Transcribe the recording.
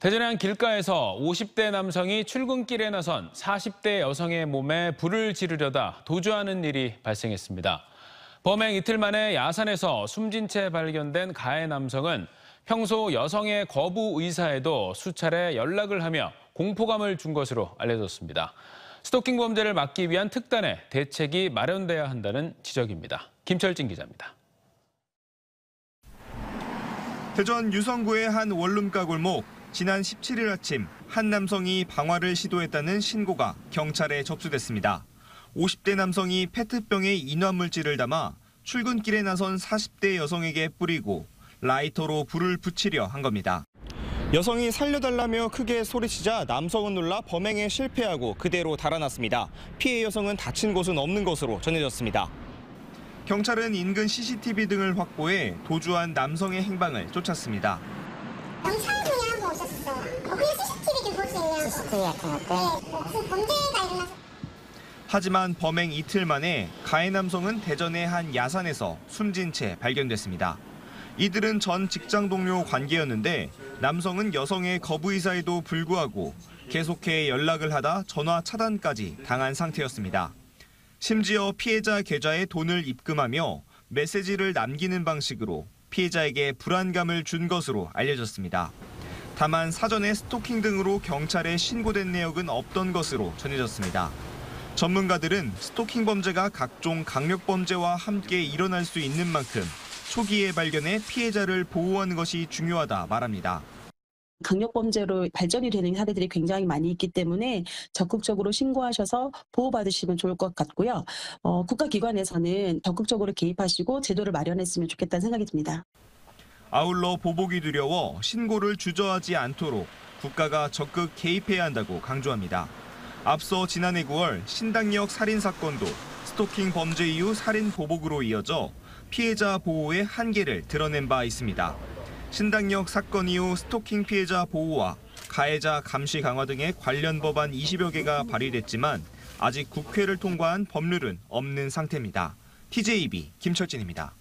대전의 한 길가에서 50대 남성이 출근길에 나선 40대 여성의 몸에 불을 지르려다 도주하는 일이 발생했습니다. 범행 이틀 만에 야산에서 숨진 채 발견된 가해 남성은 평소 여성의 거부 의사에도 수차례 연락을 하며 공포감을 준 것으로 알려졌습니다. 스토킹 범죄를 막기 위한 특단의 대책이 마련돼야 한다는 지적입니다. 김철진 기자입니다. 대전 유성구의 한 원룸가 골목. 지난 17일 아침 한 남성이 방화를 시도했다는 신고가 경찰에 접수됐습니다. 50대 남성이 페트병에 인화물질을 담아 출근길에 나선 40대 여성에게 뿌리고 라이터로 불을 붙이려 한 겁니다. 여성이 살려달라며 크게 소리치자 남성은 놀라 범행에 실패하고 그대로 달아났습니다. 피해 여성은 다친 곳은 없는 것으로 전해졌습니다. 경찰은 인근 CCTV 등을 확보해 도주한 남성의 행방을 쫓았습니다. 경찰분이 하고 오셨어요. 그냥 CCTV 볼 수 있냐고. CCTV 같은 것들? 네. 무슨 범죄가 일어나서. 하지만 범행 이틀 만에 가해 남성은 대전의 한 야산에서 숨진 채 발견됐습니다. 이들은 전 직장 동료 관계였는데 남성은 여성의 거부 의사에도 불구하고 계속해 연락을 하다 전화 차단까지 당한 상태였습니다. 심지어 피해자 계좌에 돈을 입금하며 메시지를 남기는 방식으로 피해자에게 불안감을 준 것으로 알려졌습니다. 다만 사전에 스토킹 등으로 경찰에 신고된 내역은 없던 것으로 전해졌습니다. 전문가들은 스토킹 범죄가 각종 강력범죄와 함께 일어날 수 있는 만큼 초기에 발견해 피해자를 보호하는 것이 중요하다 말합니다. 강력범죄로 발전이 되는 사례들이 굉장히 많이 있기 때문에 적극적으로 신고하셔서 보호받으시면 좋을 것 같고요. 국가기관에서는 적극적으로 개입하시고 제도를 마련했으면 좋겠다는 생각이 듭니다. 아울러 보복이 두려워 신고를 주저하지 않도록 국가가 적극 개입해야 한다고 강조합니다. 앞서 지난해 9월 신당역 살인 사건도 스토킹 범죄 이후 살인 보복으로 이어져 피해자 보호의 한계를 드러낸 바 있습니다. 신당역 사건 이후 스토킹 피해자 보호와 가해자 감시 강화 등의 관련 법안 20여 개가 발의됐지만 아직 국회를 통과한 법률은 없는 상태입니다. TJB 김철진입니다.